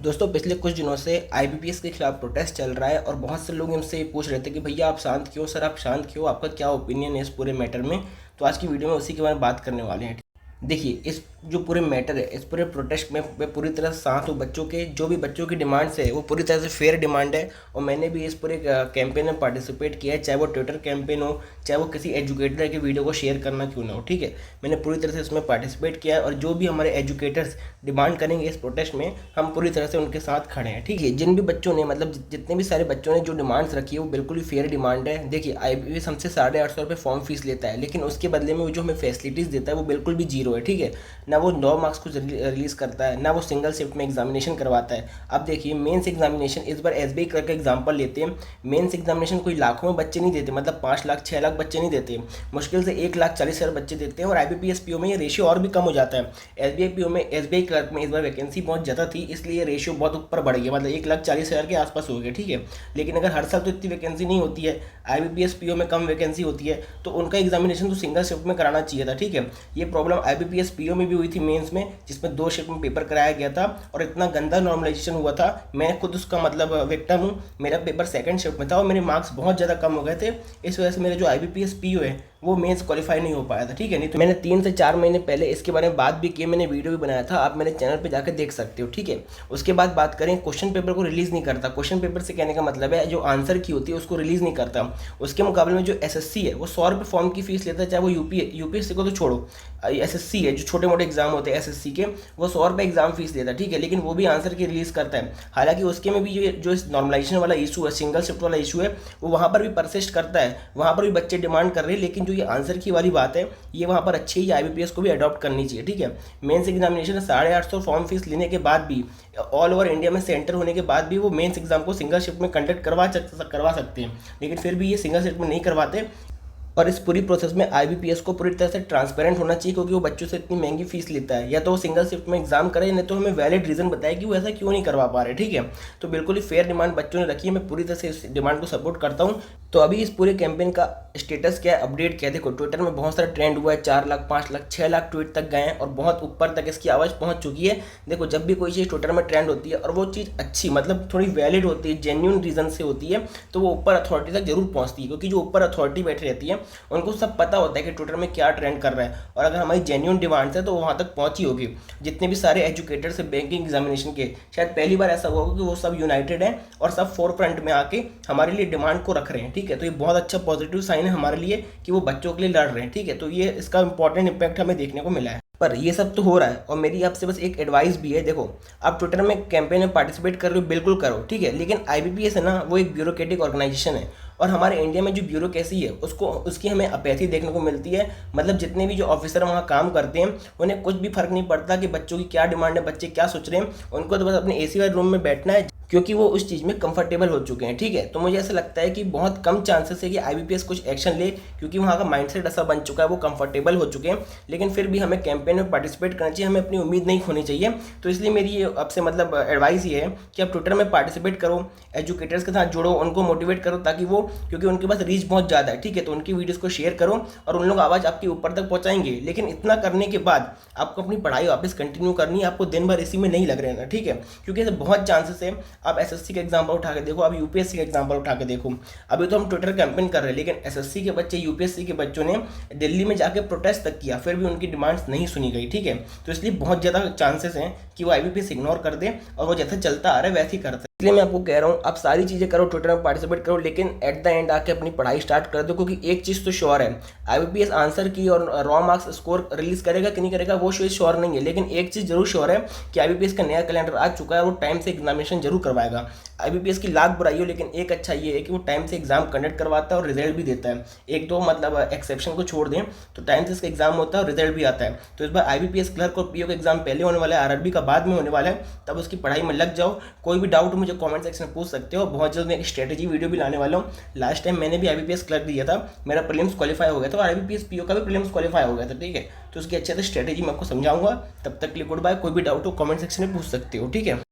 दोस्तों पिछले कुछ दिनों से आईबीपीएस के खिलाफ प्रोटेस्ट चल रहा है और बहुत से लोग हमसे ये पूछ रहे थे कि भैया आप शांत क्यों, सर आप शांत क्यों, आपका क्या ओपिनियन है इस पूरे मैटर में। तो आज की वीडियो में उसी के बारे में बात करने वाले हैं। देखिए, इस जो पूरे मैटर है, इस पूरे प्रोटेस्ट में मैं पूरी तरह साथ हूँ। बच्चों के जो भी बच्चों की डिमांड्स है वो पूरी तरह से फेयर डिमांड है और मैंने भी इस पूरे कैंपेन में पार्टिसिपेट किया है, चाहे वो ट्विटर कैंपेन हो, चाहे वो किसी एजुकेटर की वीडियो को शेयर करना क्यों ना हो। ठीक है, मैंने पूरी तरह से इसमें पार्टिसिपेट किया है और जो भी हमारे एजुकेटर्स डिमांड करेंगे इस प्रोटेस्ट में, हम पूरी तरह से उनके साथ खड़े हैं। ठीक है, जिन भी बच्चों ने मतलब जितने भी सारे बच्चों ने जो डिमांड्स रखी है वो बिल्कुल ही फेयर डिमांड है। देखिए, आईबीपीएस हमसे 850 रुपये फॉर्म फीस लेता है, लेकिन उसके बदले में वो जो हमें फैसिलिटीज़ देता है वो बिल्कुल भी जीरो है। ठीक है, ना वो 9 मार्क्स को रिलीज़ करता है, ना वो सिंगल शिफ्ट में एग्जामिनेशन करवाता है। अब देखिए, मेंस एग्जामिनेशन इस बार एसबीआई क्लर्क का एग्जांपल लेते हैं। मेंस एग्जामिनेशन कोई लाखों में बच्चे नहीं देते, मतलब 5 लाख 6 लाख बच्चे नहीं देते, मुश्किल से 1,40,000 बच्चे देते हैं। और आईबीपीएस पीओ में ये रेशियो और भी कम हो जाता है। एसबीआई पीओ में, एसबीआई क्लर्क में इस बार वैकेंसी बहुत ज़्यादा थी, इसलिए ये रेशियो बहुत ऊपर बढ़ गया, मतलब 1,40,000 के आसपास हो गया। ठीक है, लेकिन अगर हर साल तो इतनी वैकेंसी नहीं होती है, आईबीपीएस पीओ में कम वैकेंसी होती है, तो उनका एग्जामिनेशन तो सिंगल शिफ्ट में कराना चाहिए था। ठीक है, ये प्रॉब्लम आईबीपीएस पीओ में भी हुई थी मेंस में, जिसमें 2 शिफ्ट में पेपर कराया गया था और इतना गंदा नॉर्मलाइजेशन हुआ था। मैं खुद उसका मतलब विक्टिम हूँ। मेरा पेपर सेकंड शिफ्ट में था और मेरे मार्क्स बहुत ज़्यादा कम हो गए थे। इस वजह से मेरे जो आईबीपीएस पीओ है वो मेंस क्वालिफाई नहीं हो पाया था। ठीक है, नहीं तो मैंने 3 से 4 महीने पहले इसके बारे में बात भी की, मैंने वीडियो भी बनाया था, आप मेरे चैनल पे जाकर देख सकते हो। ठीक है, उसके बाद बात करें, क्वेश्चन पेपर को रिलीज़ नहीं करता। क्वेश्चन पेपर से कहने का मतलब है जो आंसर की होती है उसको रिलीज़ नहीं करता। उसके मुकाबले में जो एसएससी है वो 100 रुपये फॉर्म की फीस लेता है, चाहे वो यूपीएससी को तो छोड़ो, एसएससी है जो छोटे मोटे एग्जाम होते हैं एसएससी के, वो 100 रुपये एग्जाम फीस लेता है। ठीक है, लेकिन वो भी आंसर की रिलीज़ करता है। हालांकि उसके में भी जो इस नॉर्मलाइजेशन वाला इशू है, सिंगल शिफ्ट वाला इशू है, वो वहाँ पर भी परसिस्ट करता है, वहाँ पर भी बच्चे डिमांड कर रहे हैं। लेकिन जो ये आंसर की वाली बात है, ये वहाँ पर अच्छी है, आईबीपीएस को भी अडॉप्ट करनी चाहिए। ठीक है, मेंस एग्जामिनेशन 850 फॉर्म फीस लेने के बाद भी, ऑल ओवर इंडिया में सेंटर होने के बाद भी वो मेंस एग्जाम को सिंगल शिफ्ट में कंडक्ट करवा सकते हैं, लेकिन फिर भी ये सिंगल शिफ्ट में नहीं करवाते। और इस पूरी प्रोसेस में आईबीपीएस को पूरी तरह से ट्रांसपेरेंट होना चाहिए, क्योंकि वो बच्चों से इतनी महंगी फीस लेता है। या तो वो सिंगल शिफ्ट में एग्जाम करे, नहीं तो हमें वैलिड रीज़न बताए कि वो ऐसा क्यों नहीं करवा पा रहे। ठीक है, तो बिल्कुल ही फेयर डिमांड बच्चों ने रखी है, मैं पूरी तरह से इस डिमांड को सपोर्ट करता हूँ। तो अभी इस पूरे कैंपेन का स्टेटस क्या है, अपडेट क्या है, देखो ट्विटर में बहुत सारा ट्रेंड हुआ है, 4 लाख 5 लाख 6 लाख ट्वीट तक गए हैं और बहुत ऊपर तक इसकी आवाज़ पहुँच चुकी है। देखो, जब भी कोई चीज़ ट्विटर में ट्रेंड होती है और वो चीज़ अच्छी, मतलब थोड़ी वैलिड होती है, जेन्यून रीज़न से होती है, तो वो ऊपर अथॉरिटी तक जरूर पहुँचती है, क्योंकि जो ऊपर अथॉरिटी बैठी रहती है उनको सब पता होता है कि ट्विटर में क्या ट्रेंड कर रहा है। और अगर हमारी जेन्युइन डिमांड्स है तो वहाँ तक पहुँची होगी। जितने भी सारे एजुकेटर्स हैं बैंकिंग एग्जामिनेशन के, शायद पहली बार ऐसा हुआ होगा कि वो सब यूनाइटेड हैं और सब फोर फ्रंट में आके हमारे लिए डिमांड को रख रहे हैं। ठीक है, तो ये बहुत अच्छा पॉजिटिव साइन है हमारे लिए कि वो बच्चों के लिए लड़ रहे हैं। ठीक है, तो ये इसका इंपॉर्टेंट इम्पैक्ट हमें देखने को मिला है। पर ये सब तो हो रहा है और मेरी आपसे बस एक एडवाइस भी है। देखो, आप ट्विटर में कैंपेन में पार्टिसिपेट कर रहे हो, बिल्कुल करो। ठीक है, लेकिन आईबीपीएस है ना, वो एक ब्यूरोक्रेटिक ऑर्गेनाइजेशन है और हमारे इंडिया में जो ब्यूरोक्रेसी है उसकी हमें अपैथी देखने को मिलती है। मतलब जितने भी जो ऑफिसर वहाँ काम करते हैं उन्हें कुछ भी फर्क नहीं पड़ता कि बच्चों की क्या डिमांड है, बच्चे क्या सोच रहे हैं, उनको तो बस अपने एसी वाले रूम में बैठना है, क्योंकि वो उस चीज़ में कंफर्टेबल हो चुके हैं। ठीक है, तो मुझे ऐसा लगता है कि बहुत कम चांसेस है कि आईबीपीएस कुछ एक्शन ले, क्योंकि वहाँ का माइंडसेट ऐसा बन चुका है, वो कंफर्टेबल हो चुके हैं। लेकिन फिर भी हमें कैंपेन में पार्टिसिपेट करना चाहिए, हमें अपनी उम्मीद नहीं खोनी चाहिए। तो इसलिए मेरी ये आपसे मतलब एडवाइस ये है कि आप ट्विटर में पार्टिसिपेट करो, एजुकेटर्स के साथ जुड़ो, उनको मोटिवेट करो, ताकि वो, क्योंकि उनके पास रीच बहुत ज़्यादा है। ठीक है, तो उनकी वीडियोज़ को शेयर करो और उन लोग आवाज़ आपके ऊपर तक पहुँचाएंगे। लेकिन इतना करने के बाद आपको अपनी पढ़ाई वापस कंटिन्यू करनी है, आपको दिन भर इसी में नहीं लग रहना। ठीक है, क्योंकि ऐसे बहुत चांसेस है। आप एसएससी का एग्जाम्पल उठा के देखो, अब यूपीएससी का एग्जाम्पल उठा के देखो। अभी तो हम ट्विटर कैंपेन कर रहे हैं, लेकिन एसएससी के बच्चे, यूपीएससी के बच्चों ने दिल्ली में जाके प्रोटेस्ट तक किया, फिर भी उनकी डिमांड्स नहीं सुनी गई। ठीक है, तो इसलिए बहुत ज़्यादा चांसेस हैं कि वो आईबीपीएस इग्नोर कर दे और वो जैसा चलता आ रहा है वैसे ही करता है। इसलिए मैं आपको कह रहा हूँ, आप सारी चीज़ें करो, ट्विटर में पार्टिसिपेट करो, लेकिन एट द एंड आके अपनी पढ़ाई स्टार्ट कर दो। क्योंकि एक चीज़ तो श्योर है, आईबीपीएस आंसर की और रॉ मार्क्स स्कोर रिलीज करेगा कि नहीं करेगा वो श्योर नहीं है। लेकिन एक चीज़ जरूर श्योर है कि आईबीपीएस का नया कैलेंडर आ चुका है, वो टाइम से एग्जामिनेशन जरूर करवाएगा। आईबीपीएस की लाख बुराई हो, लेकिन एक अच्छा ये है कि वो टाइम से एग्जाम कंडक्ट करवाता है और रिजल्ट भी देता है। एक दो मतलब एक्सेप्शन को छोड़ दें तो टाइम से इसका एग्जाम होता है और रिजल्ट भी आता है। तो इस बार आईबीपीएस क्लर्क और पीओ का एग्जाम पहले होने वाला है, आरआरबी का बाद में होने वाला है, तब उसकी पढ़ाई में लग जाओ। कोई भी डाउट मुझे कमेंट सेक्शन में पूछ सकते हो। बहुत जल्द मैं एक स्ट्रेटेजी वीडियो भी लाने वाला हूँ। लास्ट टाइम मैंने भी आईबीपीएस क्लर्क दिया था, मेरा प्रीलिम्स क्वालिफाई हो गया था और आईबीपीएस पीओ का भी प्रीलिम्स क्वालिफाई हो गया था। ठीक है, तो उसकी अच्छे से स्ट्रेटेजी मैं आपको समझाऊंगा। तब तक के लिए गुड बाय। कोई भी डाउट हो कमेंट सेक्शन में पूछ सकते हो। ठीक है।